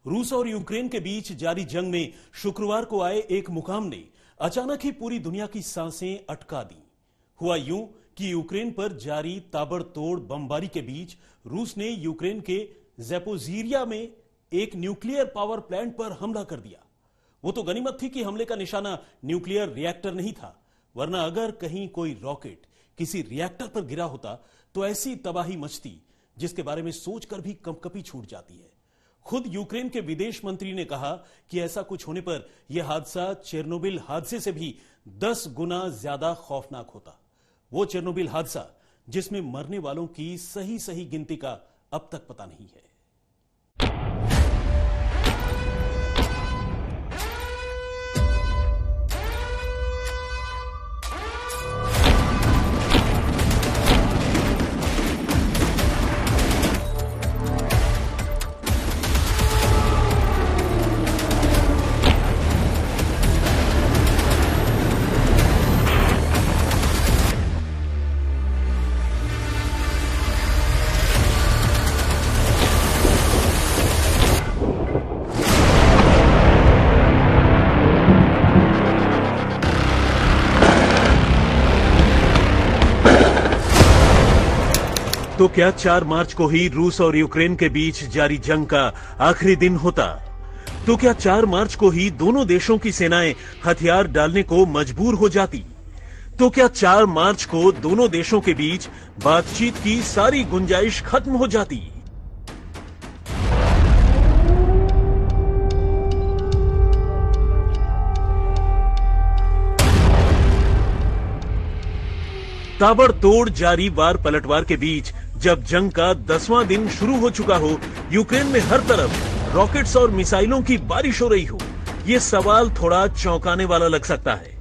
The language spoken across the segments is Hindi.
रूस और यूक्रेन के बीच जारी जंग में शुक्रवार को आए एक मुकाम ने अचानक ही पूरी दुनिया की सांसें अटका दी। हुआ यूं कि यूक्रेन पर जारी ताबड़तोड़ बमबारी के बीच रूस ने यूक्रेन के ज़ैपोरिज़िया में एक न्यूक्लियर पावर प्लांट पर हमला कर दिया। वो तो गनीमत थी कि हमले का निशाना न्यूक्लियर रिएक्टर नहीं था, वरना अगर कहीं कोई रॉकेट किसी रिएक्टर पर गिरा होता तो ऐसी तबाही मचती जिसके बारे में सोचकर भी कंपकपी छूट जाती है। खुद यूक्रेन के विदेश मंत्री ने कहा कि ऐसा कुछ होने पर यह हादसा चेरनोबिल हादसे से भी 10 गुना ज्यादा खौफनाक होता। वो चेरनोबिल हादसा जिसमें मरने वालों की सही गिनती का अब तक पता नहीं है। तो क्या 4 मार्च को ही रूस और यूक्रेन के बीच जारी जंग का आखिरी दिन होता? तो क्या 4 मार्च को ही दोनों देशों की सेनाएं हथियार डालने को मजबूर हो जाती? तो क्या 4 मार्च को दोनों देशों के बीच बातचीत की सारी गुंजाइश खत्म हो जाती? ताबड़तोड़ जारी वार पलटवार के बीच जब जंग का 10वां दिन शुरू हो चुका हो, यूक्रेन में हर तरफ रॉकेट्स और मिसाइलों की बारिश हो रही हो, ये सवाल थोड़ा चौंकाने वाला लग सकता है,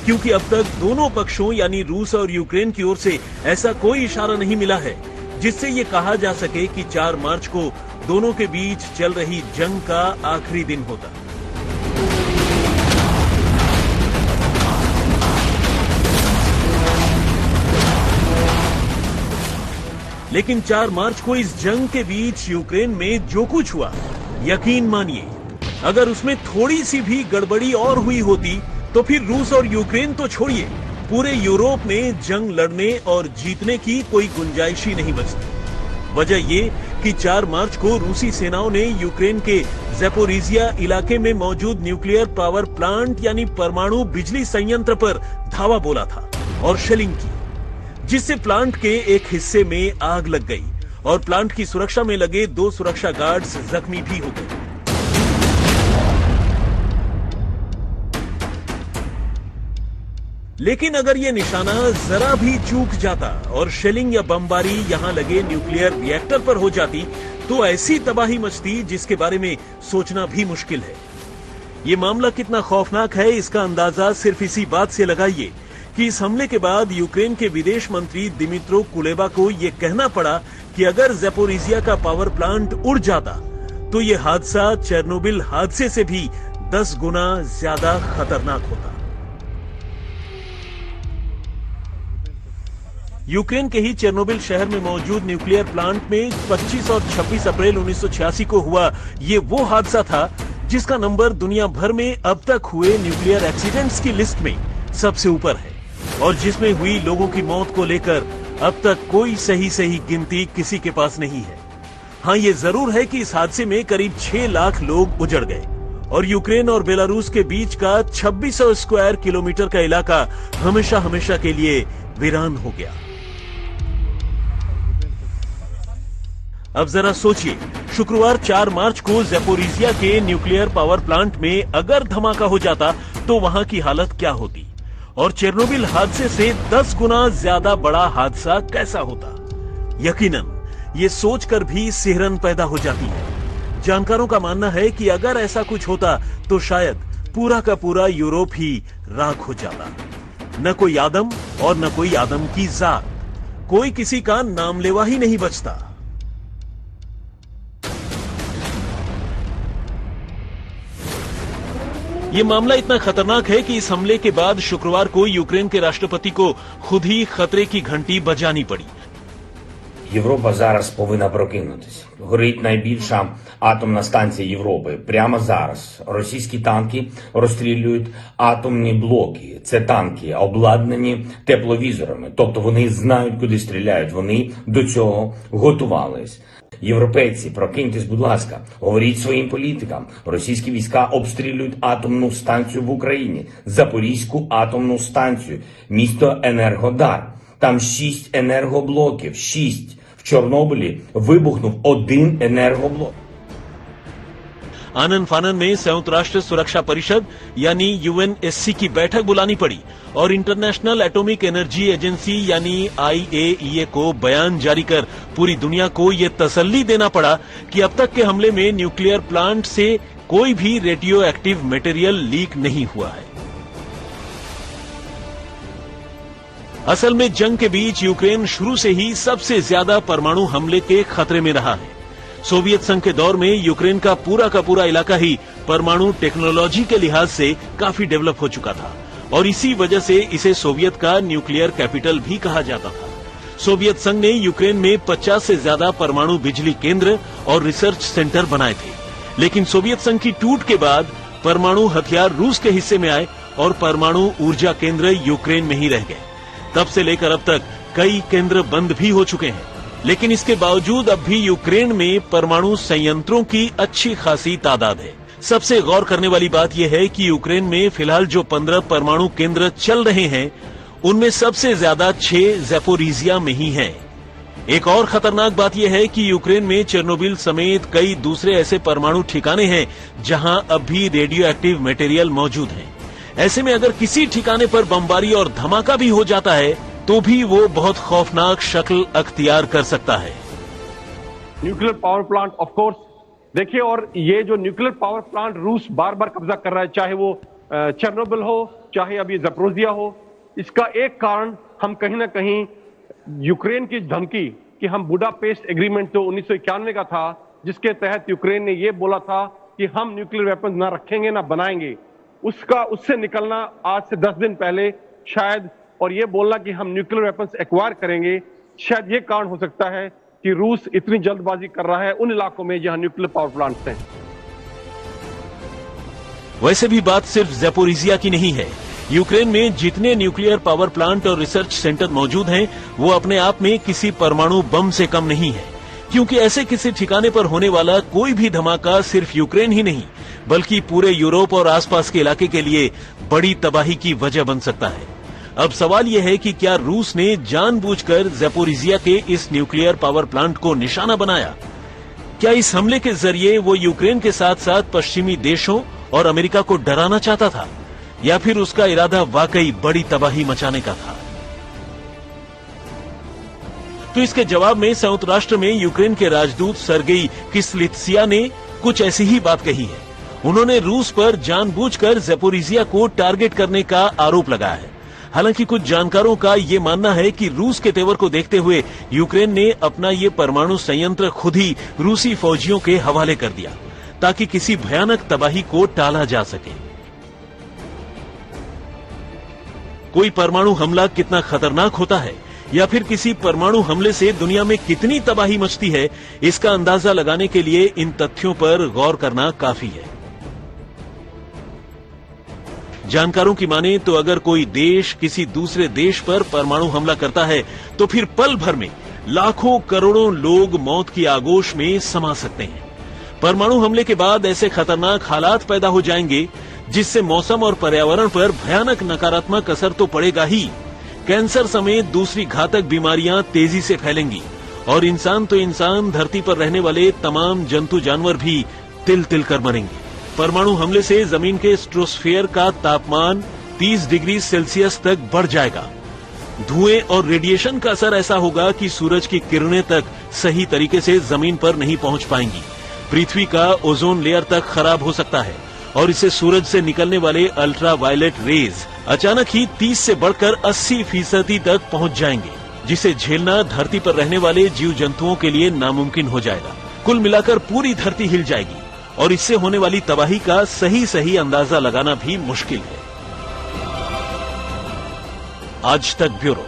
क्योंकि अब तक दोनों पक्षों यानी रूस और यूक्रेन की ओर से ऐसा कोई इशारा नहीं मिला है जिससे ये कहा जा सके कि 4 मार्च को दोनों के बीच चल रही जंग का आखिरी दिन होता। लेकिन 4 मार्च को इस जंग के बीच यूक्रेन में जो कुछ हुआ, यकीन मानिए अगर उसमें थोड़ी सी भी गड़बड़ी और हुई होती तो फिर रूस और यूक्रेन तो छोड़िए, पूरे यूरोप में जंग लड़ने और जीतने की कोई गुंजाइश ही नहीं बचती। वजह ये कि 4 मार्च को रूसी सेनाओं ने यूक्रेन के ज़ैपोरिज़िया इलाके में मौजूद न्यूक्लियर पावर प्लांट यानी परमाणु बिजली संयंत्र पर धावा बोला था और शेलिंग की, जिससे प्लांट के एक हिस्से में आग लग गई और प्लांट की सुरक्षा में लगे 2 सुरक्षा गार्ड्स जख्मी भी हो गए। लेकिन अगर ये निशाना जरा भी चूक जाता और शेलिंग या बमबारी यहां लगे न्यूक्लियर रिएक्टर पर हो जाती तो ऐसी तबाही मचती जिसके बारे में सोचना भी मुश्किल है। ये मामला कितना खौफनाक है इसका अंदाजा सिर्फ इसी बात से लगाइए कि इस हमले के बाद यूक्रेन के विदेश मंत्री दिमित्रो कुलेबा को यह कहना पड़ा कि अगर ज़ैपोरिज़िया का पावर प्लांट उड़ जाता तो यह हादसा चेरनोबिल हादसे से भी 10 गुना ज्यादा खतरनाक होता। यूक्रेन के ही चेरनोबिल शहर में मौजूद न्यूक्लियर प्लांट में 25 और 26 अप्रैल 1986 को हुआ ये वो हादसा था जिसका नंबर दुनिया भर में अब तक हुए न्यूक्लियर एक्सीडेंट्स की लिस्ट में सबसे ऊपर है और जिसमें हुई लोगों की मौत को लेकर अब तक कोई सही गिनती किसी के पास नहीं है। हाँ, ये जरूर है कि इस हादसे में करीब 6 लाख लोग उजड़ गए और यूक्रेन और बेलारूस के बीच का 2600 स्क्वायर किलोमीटर का इलाका हमेशा के लिए वीरान हो गया। अब जरा सोचिए, शुक्रवार 4 मार्च को ज़ैपोरिज़िया के न्यूक्लियर पावर प्लांट में अगर धमाका हो जाता तो वहां की हालत क्या होती और चेरनोबिल हादसे से 10 गुना ज्यादा बड़ा हादसा कैसा होता। यकीनन ये सोचकर भी सिहरन पैदा हो जाती है। जानकारों का मानना है कि अगर ऐसा कुछ होता तो शायद पूरा का पूरा यूरोप ही राख हो जाता। न कोई आदम और न कोई आदम की जात, कोई किसी का नाम लेवा ही नहीं बचता। ये मामला इतना खतरनाक है कि इस हमले के बाद शुक्रवार को यूक्रेन के राष्ट्रपति को खुद ही खतरे की घंटी बजानी पड़ी। Європа зараз повинна прокинутися. Горить найбільша атомна станція Європи. Прямо зараз російські танки розстрілюють атомні блоки. Це танки, обладнані тепловізорами. Тобто вони знають, куди стріляють. Вони до цього готувались. Європейці, прокиньтесь, будь ласка, говоріть своїм політикам. Російські війська обстрілюють атомну станцію в Україні, Запорізьку атомну станцію, місто Енергодар. Там 6 енергоблоків, 6. В Чорнобилі вибухнув 1 енергоблок. आनन फानन में संयुक्त राष्ट्र सुरक्षा परिषद यानी यूएनएससी की बैठक बुलानी पड़ी और इंटरनेशनल एटॉमिक एनर्जी एजेंसी यानी आईएईए को बयान जारी कर पूरी दुनिया को ये तसल्ली देना पड़ा कि अब तक के हमले में न्यूक्लियर प्लांट से कोई भी रेडियो एक्टिव मटेरियल लीक नहीं हुआ है। असल में जंग के बीच यूक्रेन शुरू से ही सबसे ज्यादा परमाणु हमले के खतरे में रहा है। सोवियत संघ के दौर में यूक्रेन का पूरा इलाका ही परमाणु टेक्नोलॉजी के लिहाज से काफी डेवलप हो चुका था और इसी वजह से इसे सोवियत का न्यूक्लियर कैपिटल भी कहा जाता था। सोवियत संघ ने यूक्रेन में 50 से ज्यादा परमाणु बिजली केंद्र और रिसर्च सेंटर बनाए थे, लेकिन सोवियत संघ की टूट के बाद परमाणु हथियार रूस के हिस्से में आए और परमाणु ऊर्जा केंद्र यूक्रेन में ही रह गए। तब से लेकर अब तक कई केंद्र बंद भी हो चुके हैं, लेकिन इसके बावजूद अब भी यूक्रेन में परमाणु संयंत्रों की अच्छी खासी तादाद है। सबसे गौर करने वाली बात यह है कि यूक्रेन में फिलहाल जो 15 परमाणु केंद्र चल रहे हैं, उनमें सबसे ज्यादा 6 ज़ैपोरिज़िया में ही हैं। एक और खतरनाक बात यह है कि यूक्रेन में चेरनोबिल समेत कई दूसरे ऐसे परमाणु ठिकाने हैं जहां अब भी रेडियो एक्टिव मटेरियल मौजूद है। ऐसे में अगर किसी ठिकाने पर बमबारी और धमाका भी हो जाता है तो भी वो बहुत खौफनाक शक्ल अख्तियार कर सकता है। Nuclear power plant of course देखिए, और ये जो न्यूक्लियर पावर प्लांट रूस बार बार कब्जा कर रहा है, चाहे वो चेरनोबिल हो, चाहे अभी ज़ैपोरिज़िया हो, इसका एक कारण हम कहीं ना कहीं यूक्रेन की धमकी कि हम बुडापेस्ट एग्रीमेंट तो 1991 का था, जिसके तहत यूक्रेन ने ये बोला था कि हम न्यूक्लियर वेपन्स ना रखेंगे ना बनाएंगे, उससे निकलना आज से 10 दिन पहले शायद, और ये बोलना कि हम न्यूक्लियर वेपन्स एक्वायर करेंगे, शायद ये कारण हो सकता है कि रूस इतनी जल्दबाजी कर रहा है उन इलाकों में जहां न्यूक्लियर पावर प्लांट्स हैं। वैसे भी बात सिर्फ ज़ैपोरिज़िया की नहीं है। यूक्रेन में जितने न्यूक्लियर पावर प्लांट और रिसर्च सेंटर मौजूद हैं, वो अपने आप में किसी परमाणु बम से कम नहीं है, क्योंकि ऐसे किसी ठिकाने पर होने वाला कोई भी धमाका सिर्फ यूक्रेन ही नहीं बल्कि पूरे यूरोप और आसपास के इलाके के लिए बड़ी तबाही की वजह बन सकता है। अब सवाल यह है कि क्या रूस ने जानबूझकर ज़ैपोरिज़िया के इस न्यूक्लियर पावर प्लांट को निशाना बनाया? क्या इस हमले के जरिए वो यूक्रेन के साथ साथ पश्चिमी देशों और अमेरिका को डराना चाहता था, या फिर उसका इरादा वाकई बड़ी तबाही मचाने का था? तो इसके जवाब में संयुक्त राष्ट्र में यूक्रेन के राजदूत सर्गेई किस्लित्सिया ने कुछ ऐसी ही बात कही है। उन्होंने रूस पर जानबूझकर ज़ैपोरिज़िया को टारगेट करने का आरोप लगाया है। हालांकि कुछ जानकारों का ये मानना है कि रूस के तेवर को देखते हुए यूक्रेन ने अपना ये परमाणु संयंत्र खुद ही रूसी फौजियों के हवाले कर दिया, ताकि किसी भयानक तबाही को टाला जा सके। कोई परमाणु हमला कितना खतरनाक होता है, या फिर किसी परमाणु हमले से दुनिया में कितनी तबाही मचती है, इसका अंदाजा लगाने के लिए इन तथ्यों पर गौर करना काफी है। जानकारों की माने तो अगर कोई देश किसी दूसरे देश पर परमाणु हमला करता है तो फिर पल भर में लाखों करोड़ों लोग मौत की आगोश में समा सकते हैं। परमाणु हमले के बाद ऐसे खतरनाक हालात पैदा हो जाएंगे जिससे मौसम और पर्यावरण पर भयानक नकारात्मक असर तो पड़ेगा ही, कैंसर समेत दूसरी घातक बीमारियां तेजी से फैलेंगी और इंसान तो इंसान, धरती पर रहने वाले तमाम जंतु जानवर भी तिल तिल कर मरेंगे। परमाणु हमले से जमीन के स्ट्रोस्फियर का तापमान 30 डिग्री सेल्सियस तक बढ़ जाएगा। धुएं और रेडिएशन का असर ऐसा होगा कि सूरज की किरणें तक सही तरीके से जमीन पर नहीं पहुंच पाएंगी। पृथ्वी का ओजोन लेयर तक खराब हो सकता है और इससे सूरज से निकलने वाले अल्ट्रा वायलेट रेज अचानक ही 30 से बढ़कर 80% तक पहुंच जाएंगे, जिसे झेलना धरती पर रहने वाले जीव जंतुओं के लिए नामुमकिन हो जाएगा। कुल मिलाकर पूरी धरती हिल जाएगी और इससे होने वाली तबाही का सही अंदाजा लगाना भी मुश्किल है। आज तक ब्यूरो।